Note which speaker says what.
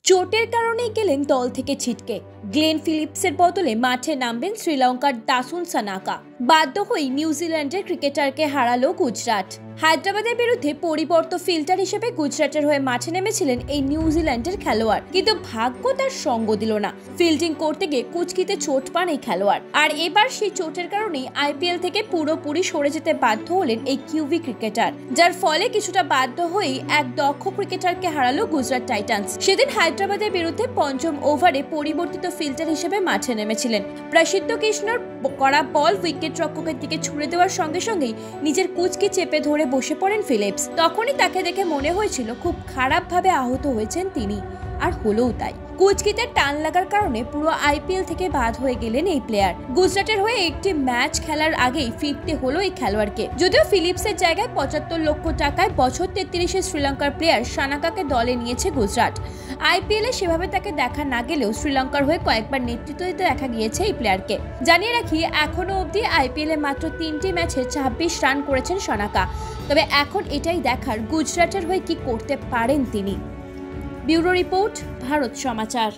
Speaker 1: চোটের কারণেই গেলেন দল থেকে ছিটকে। গ্লেন ফিলিপসের বদলে মাঠে নামবেন শ্রীলঙ্কার দাসুন সানাকা। বাধ্য হয়ে নিউজিল্যান্ডের ক্রিকেটারকে হারালো গুজরাট। হায়দ্রাবাদের বিরুদ্ধে পরিবর্তিত ফিল্টার হিসেবে গুজরাটের হয়ে মাঠে নেমেছিলেন এই নিউজিল্যান্ডের খেলোয়াড়, কিন্তু ভাগ্য তার সঙ্গ দিল না। ফিল্ডিং করতে গিয়ে কুচকিতে চোট পান এই খেলোয়াড়, আর এবার সেই চোটের কারণেই আইপিএল থেকে পুরোপুরি সরে যেতে বাধ্য হলেন এই কিউবি ক্রিকেটার, যার ফলে কিছুটা বাধ্য হয়েই এক দক্ষ ক্রিকেটারকে হারালো গুজরাট টাইটান্স। সেদিন হায়দ্রাবাদের বিরুদ্ধে পঞ্চম ওভারে পরিবর্তিত ফিল্টার হিসেবে মাঠে নেমেছিলেন। প্রসিদ্ধ কৃষ্ণর করা বল উইকেট রক্ষকের দিকে ছুড়ে দেওয়ার সঙ্গে সঙ্গেই নিজের কুচকি চেপে ধরে বসে পড়েন ফিলিপস। তখনই তাকে দেখে মনে হয়েছিল খুব খারাপভাবে আহত হয়েছেন তিনি, আর হলোও তাই। কুচকিতে টান লাগার কারণে পুরো আইপিএল থেকে বাদ হয়ে গেলেন এই প্লেয়ার। গুজরাটের হয়ে একটি ম্যাচ খেলার আগেই ফিরতে হলো এই খেলোয়াড়কে। যদিও ফিলিপসের জায়গায় 75 লক্ষ টাকায় বছর 33 শ্রীলঙ্কার প্লেয়ার সানাকাকে দলে নিয়েছে গুজরাট। আইপিএলে সেভাবে তাকে দেখা না গেলেও শ্রীলঙ্কার হয়ে কয়েকবার নেতৃত্ব দিতে দেখা গিয়েছে এই প্লেয়ারকে। জানিয়ে রাখি, এখনো অবধি আইপিএলে মাত্র 3টি ম্যাচে 26 রান করেছেন সানাকা। তবে এখন এটাই দেখার গুজরাটের হয়ে কি করতে পারেন তিনি। ব্যুরো রিপোর্ট, ভারত সমাচার।